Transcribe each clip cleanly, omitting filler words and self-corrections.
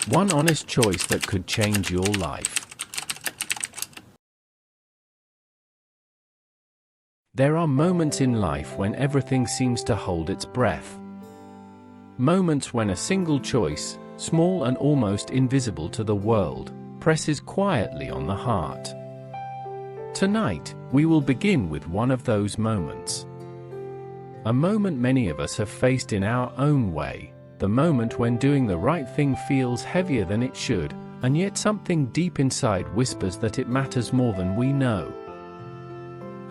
One honest choice that could change your life. There are moments in life when everything seems to hold its breath. Moments when a single choice, small and almost invisible to the world, presses quietly on the heart. Tonight, we will begin with one of those moments. A moment many of us have faced in our own way, the moment when doing the right thing feels heavier than it should, and yet something deep inside whispers that it matters more than we know.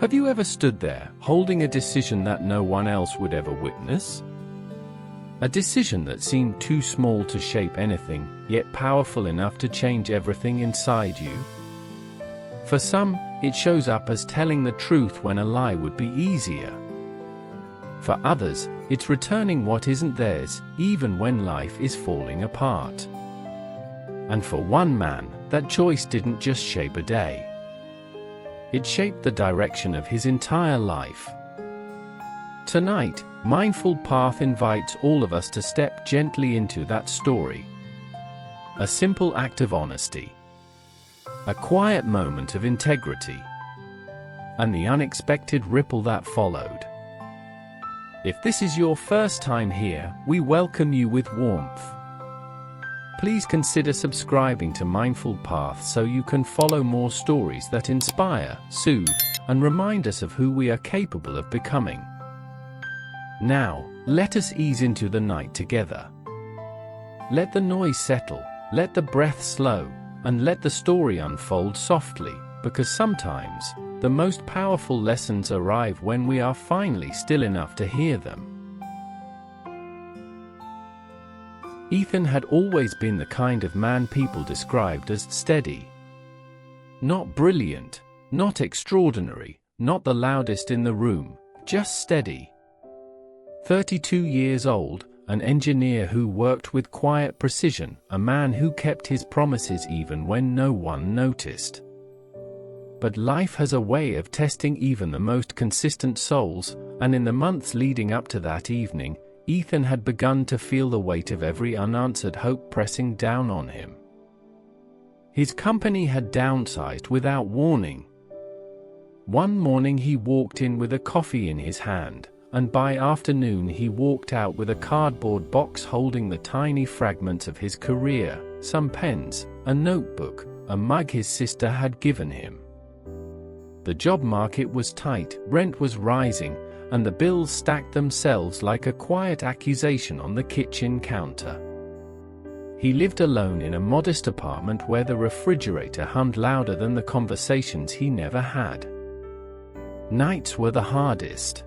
Have you ever stood there, holding a decision that no one else would ever witness? A decision that seemed too small to shape anything, yet powerful enough to change everything inside you? For some, it shows up as telling the truth when a lie would be easier. For others, it's returning what isn't theirs, even when life is falling apart. And for one man, that choice didn't just shape a day. It shaped the direction of his entire life. Tonight, Mindful Path invites all of us to step gently into that story. A simple act of honesty. A quiet moment of integrity. And the unexpected ripple that followed. If this is your first time here, we welcome you with warmth. Please consider subscribing to Mindful Path so you can follow more stories that inspire, soothe, and remind us of who we are capable of becoming. Now, let us ease into the night together. Let the noise settle, let the breath slow, and let the story unfold softly, because sometimes, the most powerful lessons arrive when we are finally still enough to hear them. Ethan had always been the kind of man people described as steady. Not brilliant, not extraordinary, not the loudest in the room, just steady. 32 years old, an engineer who worked with quiet precision, a man who kept his promises even when no one noticed. But life has a way of testing even the most consistent souls, and in the months leading up to that evening, Ethan had begun to feel the weight of every unanswered hope pressing down on him. His company had downsized without warning. One morning he walked in with a coffee in his hand, and by afternoon he walked out with a cardboard box holding the tiny fragments of his career, some pens, a notebook, a mug his sister had given him. The job market was tight, rent was rising, and the bills stacked themselves like a quiet accusation on the kitchen counter. He lived alone in a modest apartment where the refrigerator hummed louder than the conversations he never had. Nights were the hardest.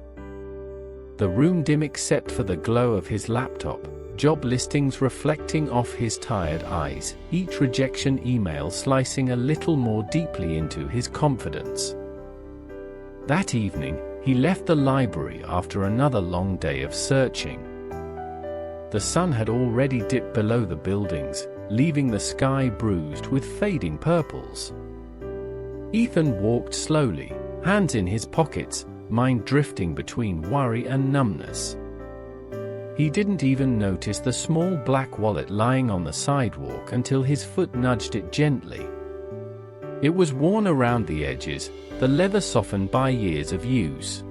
The room dim except for the glow of his laptop, job listings reflecting off his tired eyes, each rejection email slicing a little more deeply into his confidence. That evening, he left the library after another long day of searching. The sun had already dipped below the buildings, leaving the sky bruised with fading purples. Ethan walked slowly, hands in his pockets, mind drifting between worry and numbness. He didn't even notice the small black wallet lying on the sidewalk until his foot nudged it gently. It was worn around the edges, the leather softened by years of use.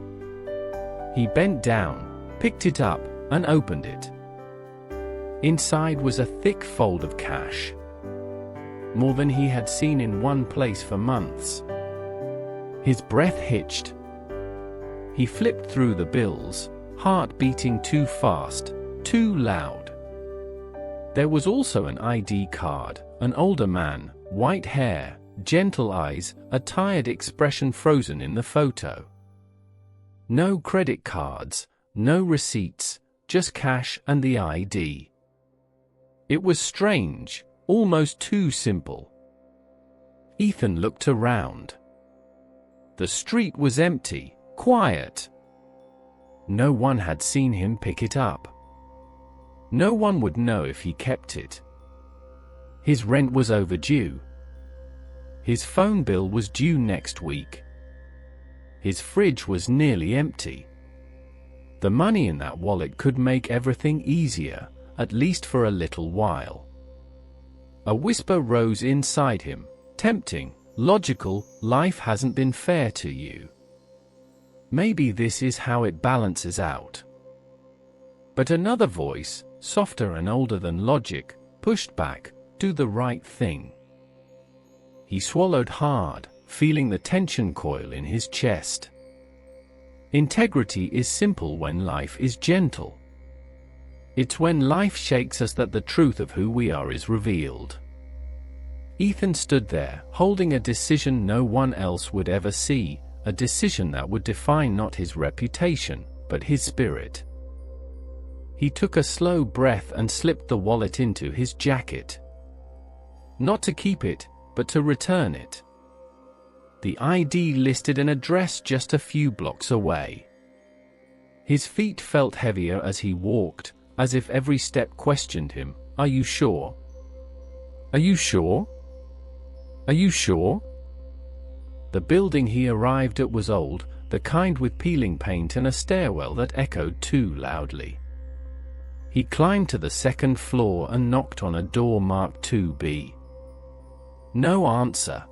He bent down, picked it up, and opened it. Inside was a thick fold of cash. More than he had seen in one place for months. His breath hitched. He flipped through the bills, heart beating too fast, too loud. There was also an ID card, an older man, white hair, gentle eyes, a tired expression frozen in the photo. No credit cards, no receipts, just cash and the ID. It was strange, almost too simple. Ethan looked around. The street was empty, quiet. No one had seen him pick it up. No one would know if he kept it. His rent was overdue. His phone bill was due next week. His fridge was nearly empty. The money in that wallet could make everything easier, at least for a little while. A whisper rose inside him, tempting, logical. Life hasn't been fair to you. Maybe this is how it balances out. But another voice, softer and older than logic, pushed back, do the right thing. He swallowed hard, feeling the tension coil in his chest. Integrity is simple when life is gentle. It's when life shakes us that the truth of who we are is revealed. Ethan stood there, holding a decision no one else would ever see, a decision that would define not his reputation, but his spirit. He took a slow breath and slipped the wallet into his jacket. Not to keep it, but to return it. The ID listed an address just a few blocks away. His feet felt heavier as he walked, as if every step questioned him. Are you sure? Are you sure? Are you sure? The building he arrived at was old, the kind with peeling paint and a stairwell that echoed too loudly. He climbed to the second floor and knocked on a door marked 2B. No answer.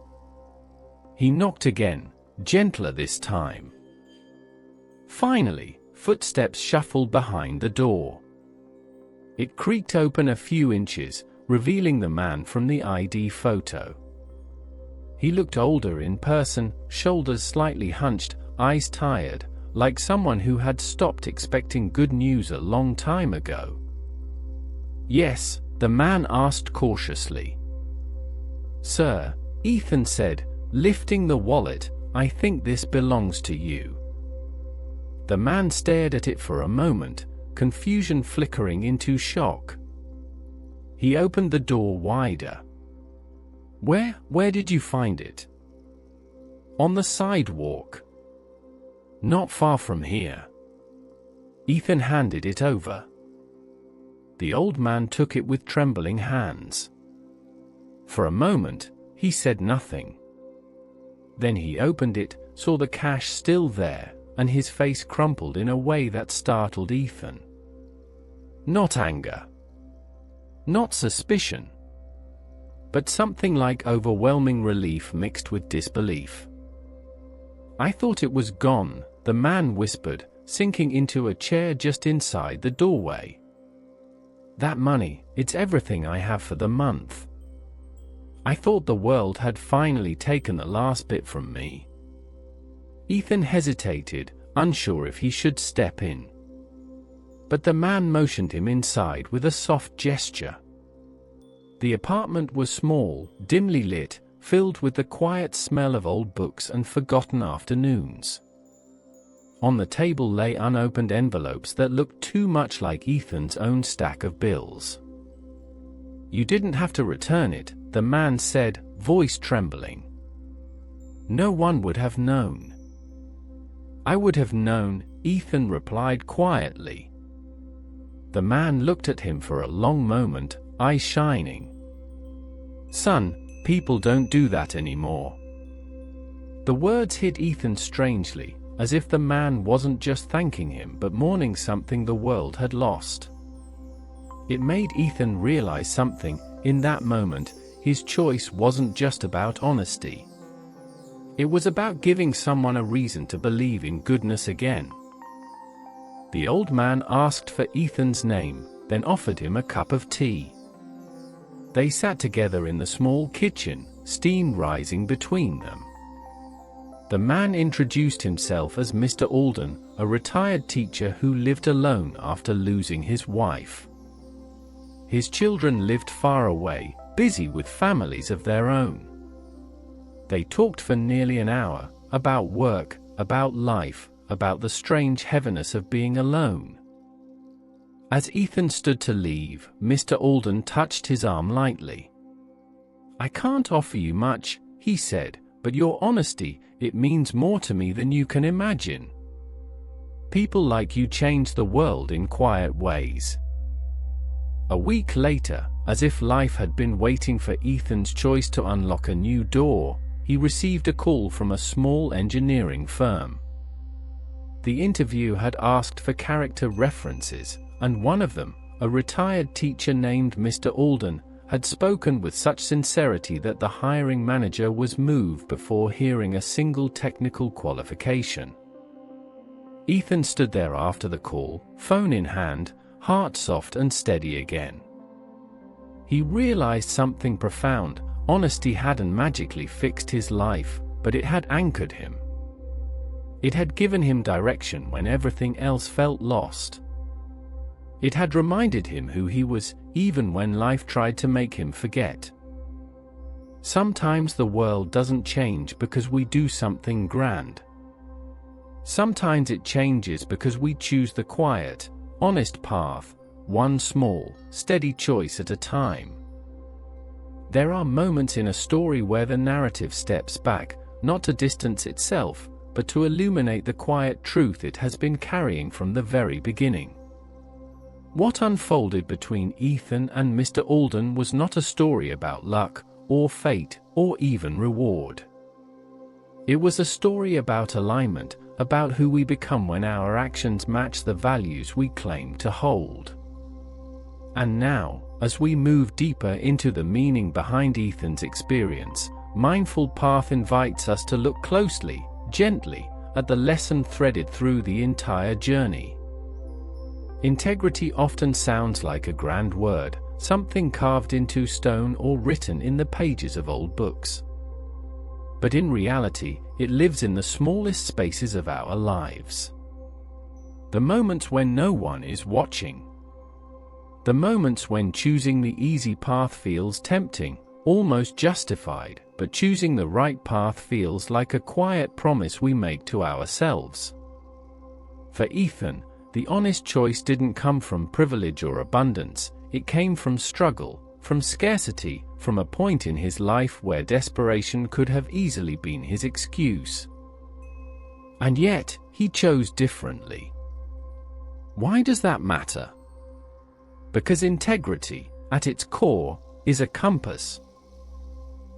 He knocked again, gentler this time. Finally, footsteps shuffled behind the door. It creaked open a few inches, revealing the man from the ID photo. He looked older in person, shoulders slightly hunched, eyes tired, like someone who had stopped expecting good news a long time ago. Yes, the man asked cautiously. Sir, Ethan said, lifting the wallet, I think this belongs to you. The man stared at it for a moment, confusion flickering into shock. He opened the door wider. Where did you find it? On the sidewalk. Not far from here. Ethan handed it over. The old man took it with trembling hands. For a moment, he said nothing. Then he opened it, saw the cash still there, and his face crumpled in a way that startled Ethan. Not anger. Not suspicion. But something like overwhelming relief mixed with disbelief. I thought it was gone, the man whispered, sinking into a chair just inside the doorway. That money, it's everything I have for the month. I thought the world had finally taken the last bit from me. Ethan hesitated, unsure if he should step in. But the man motioned him inside with a soft gesture. The apartment was small, dimly lit, filled with the quiet smell of old books and forgotten afternoons. On the table lay unopened envelopes that looked too much like Ethan's own stack of bills. You didn't have to return it, the man said, voice trembling. No one would have known. I would have known, Ethan replied quietly. The man looked at him for a long moment, eyes shining. Son, people don't do that anymore. The words hit Ethan strangely, as if the man wasn't just thanking him but mourning something the world had lost. It made Ethan realize something. In that moment, his choice wasn't just about honesty. It was about giving someone a reason to believe in goodness again. The old man asked for Ethan's name, then offered him a cup of tea. They sat together in the small kitchen, steam rising between them. The man introduced himself as Mr. Alden, a retired teacher who lived alone after losing his wife. His children lived far away, busy with families of their own. They talked for nearly an hour, about work, about life, about the strange heaviness of being alone. As Ethan stood to leave, Mr. Alden touched his arm lightly. I can't offer you much, he said, but your honesty, it means more to me than you can imagine. People like you change the world in quiet ways. A week later, as if life had been waiting for Ethan's choice to unlock a new door, he received a call from a small engineering firm. The interview had asked for character references, and one of them, a retired teacher named Mr. Alden, had spoken with such sincerity that the hiring manager was moved before hearing a single technical qualification. Ethan stood there after the call, phone in hand, heart soft and steady again. He realized something profound. Honesty hadn't magically fixed his life, but it had anchored him. It had given him direction when everything else felt lost. It had reminded him who he was, even when life tried to make him forget. Sometimes the world doesn't change because we do something grand. Sometimes it changes because we choose the quiet, honest path, one small, steady choice at a time. There are moments in a story where the narrative steps back, not to distance itself, but to illuminate the quiet truth it has been carrying from the very beginning. What unfolded between Ethan and Mr. Alden was not a story about luck, or fate, or even reward. It was a story about alignment, about who we become when our actions match the values we claim to hold. And now, as we move deeper into the meaning behind Ethan's experience, Mindful Path invites us to look closely, gently, at the lesson threaded through the entire journey. Integrity often sounds like a grand word, something carved into stone or written in the pages of old books. But in reality, it lives in the smallest spaces of our lives. The moments when no one is watching. The moments when choosing the easy path feels tempting, almost justified, but choosing the right path feels like a quiet promise we make to ourselves. For Ethan, the honest choice didn't come from privilege or abundance, it came from struggle, from scarcity, from a point in his life where desperation could have easily been his excuse. And yet, he chose differently. Why does that matter? Because integrity, at its core, is a compass.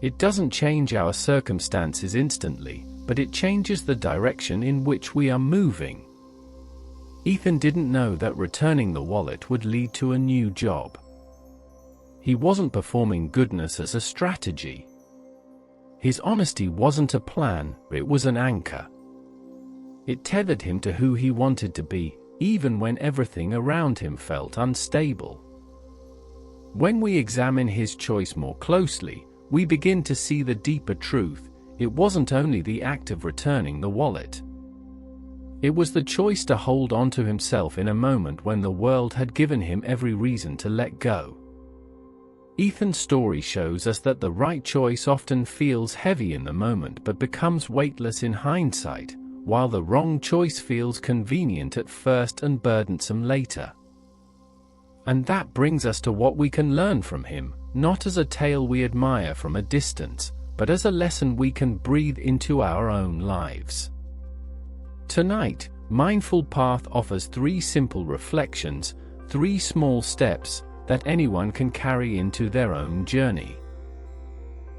It doesn't change our circumstances instantly, but it changes the direction in which we are moving. Ethan didn't know that returning the wallet would lead to a new job. He wasn't performing goodness as a strategy. His honesty wasn't a plan, it was an anchor. It tethered him to who he wanted to be, even when everything around him felt unstable. When we examine his choice more closely, we begin to see the deeper truth. It wasn't only the act of returning the wallet. It was the choice to hold on to himself in a moment when the world had given him every reason to let go. Ethan's story shows us that the right choice often feels heavy in the moment but becomes weightless in hindsight, while the wrong choice feels convenient at first and burdensome later. And that brings us to what we can learn from him, not as a tale we admire from a distance, but as a lesson we can breathe into our own lives. Tonight, Mindful Path offers 3 simple reflections, 3 small steps that anyone can carry into their own journey.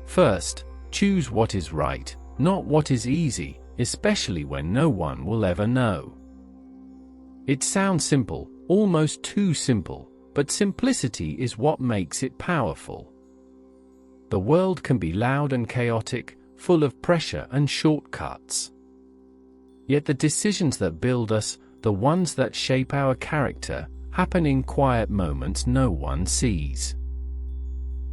First, choose what is right, not what is easy, especially when no one will ever know. It sounds simple, almost too simple, but simplicity is what makes it powerful. The world can be loud and chaotic, full of pressure and shortcuts. Yet the decisions that build us, the ones that shape our character, happen in quiet moments no one sees.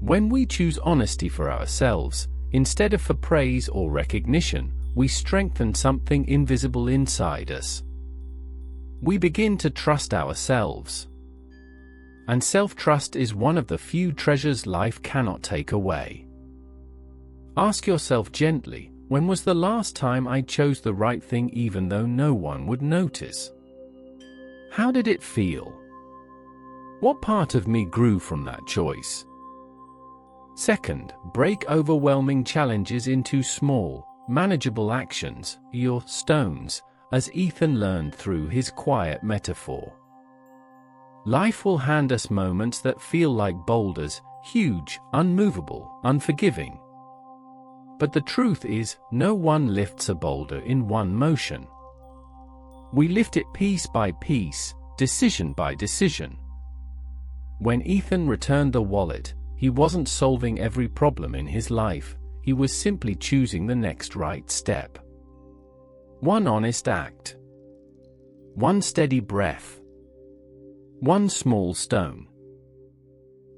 When we choose honesty for ourselves, instead of for praise or recognition, we strengthen something invisible inside us. We begin to trust ourselves. And self-trust is one of the few treasures life cannot take away. Ask yourself gently, when was the last time I chose the right thing even though no one would notice? How did it feel? What part of me grew from that choice? Second, break overwhelming challenges into small, manageable actions, your stones, as Ethan learned through his quiet metaphor. Life will hand us moments that feel like boulders, huge, unmovable, unforgiving. But the truth is, no one lifts a boulder in one motion. We lift it piece by piece, decision by decision. When Ethan returned the wallet, He wasn't solving every problem in his life, he was simply choosing the next right step. One honest act. One steady breath. One small stone.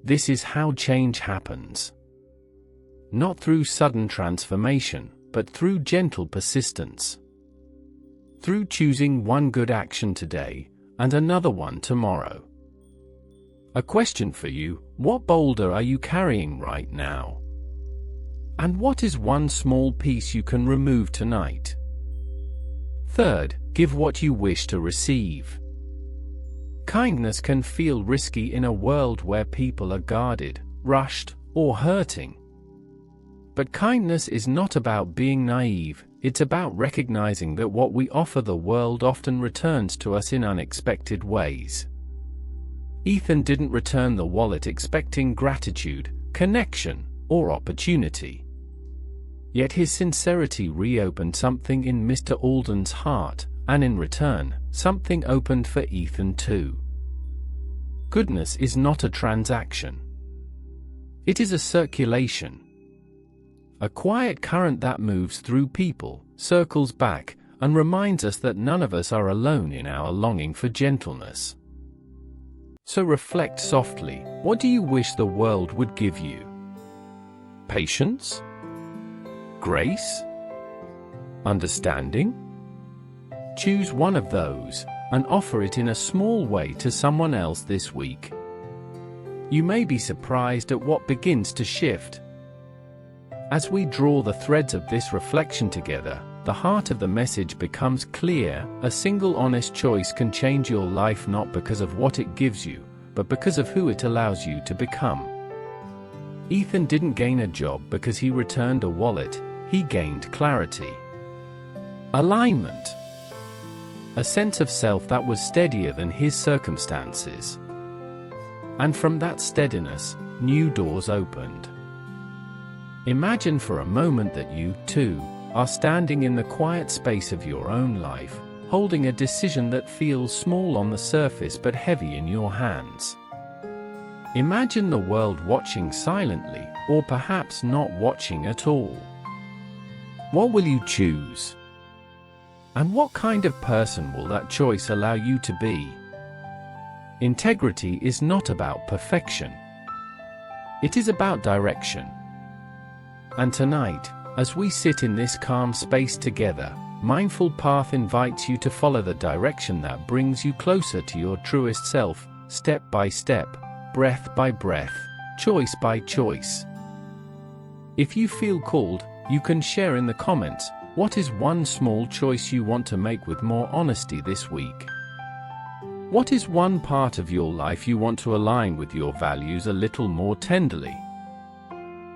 This is how change happens. Not through sudden transformation, but through gentle persistence. Through choosing one good action today, and another one tomorrow. A question for you: what boulder are you carrying right now? And what is one small piece you can remove tonight? Third, give what you wish to receive. Kindness can feel risky in a world where people are guarded, rushed, or hurting. But kindness is not about being naive, it's about recognizing that what we offer the world often returns to us in unexpected ways. Ethan didn't return the wallet expecting gratitude, connection, or opportunity. Yet his sincerity reopened something in Mr. Alden's heart, and in return, something opened for Ethan too. Goodness is not a transaction. It is a circulation. A quiet current that moves through people, circles back, and reminds us that none of us are alone in our longing for gentleness. So reflect softly, what do you wish the world would give you? Patience? Grace? Understanding? Choose one of those, and offer it in a small way to someone else this week. You may be surprised at what begins to shift. As we draw the threads of this reflection together, the heart of the message becomes clear. A single honest choice can change your life, not because of what it gives you, but because of who it allows you to become. Ethan didn't gain a job because he returned a wallet, he gained clarity. Alignment. A sense of self that was steadier than his circumstances. And from that steadiness, new doors opened. Imagine for a moment that you, too, are standing in the quiet space of your own life, holding a decision that feels small on the surface but heavy in your hands. Imagine the world watching silently, or perhaps not watching at all. What will you choose? And what kind of person will that choice allow you to be? Integrity is not about perfection. It is about direction. And tonight, as we sit in this calm space together, Mindful Path invites you to follow the direction that brings you closer to your truest self, step by step, breath by breath, choice by choice. If you feel called, you can share in the comments, what is one small choice you want to make with more honesty this week? What is one part of your life you want to align with your values a little more tenderly?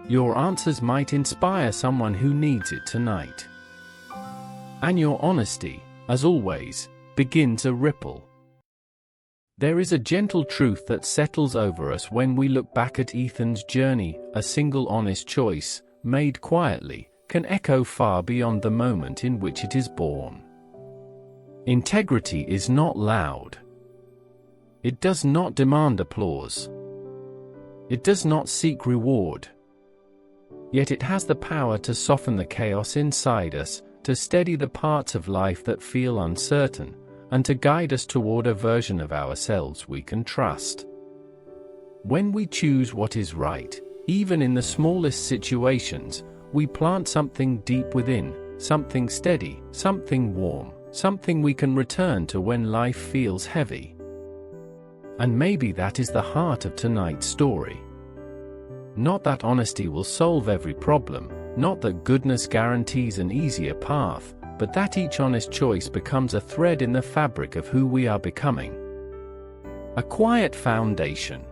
Your answers might inspire someone who needs it tonight. And your honesty, as always, begins a ripple. There is a gentle truth that settles over us when we look back at Ethan's journey. A single honest choice, made quietly, can echo far beyond the moment in which it is born. Integrity is not loud. It does not demand applause. It does not seek reward. Yet it has the power to soften the chaos inside us, to steady the parts of life that feel uncertain, and to guide us toward a version of ourselves we can trust. When we choose what is right, even in the smallest situations, we plant something deep within, something steady, something warm, something we can return to when life feels heavy. And maybe that is the heart of tonight's story. Not that honesty will solve every problem, not that goodness guarantees an easier path, but that each honest choice becomes a thread in the fabric of who we are becoming. A quiet foundation.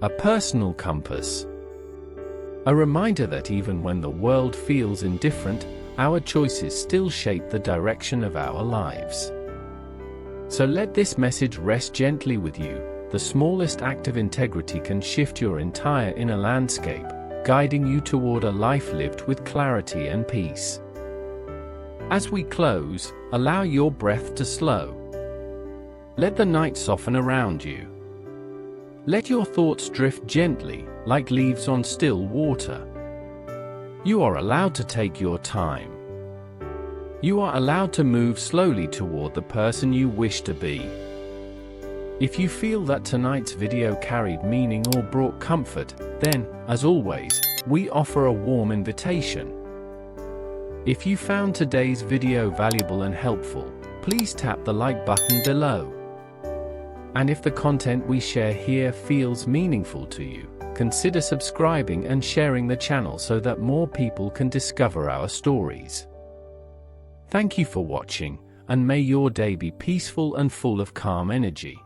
A personal compass. A reminder that even when the world feels indifferent, our choices still shape the direction of our lives. So let this message rest gently with you. The smallest act of integrity can shift your entire inner landscape, guiding you toward a life lived with clarity and peace. As we close, allow your breath to slow. Let the night soften around you. Let your thoughts drift gently, like leaves on still water. You are allowed to take your time. You are allowed to move slowly toward the person you wish to be. If you feel that tonight's video carried meaning or brought comfort, then, as always, we offer a warm invitation. If you found today's video valuable and helpful, please tap the like button below. And if the content we share here feels meaningful to you, consider subscribing and sharing the channel so that more people can discover our stories. Thank you for watching, and may your day be peaceful and full of calm energy.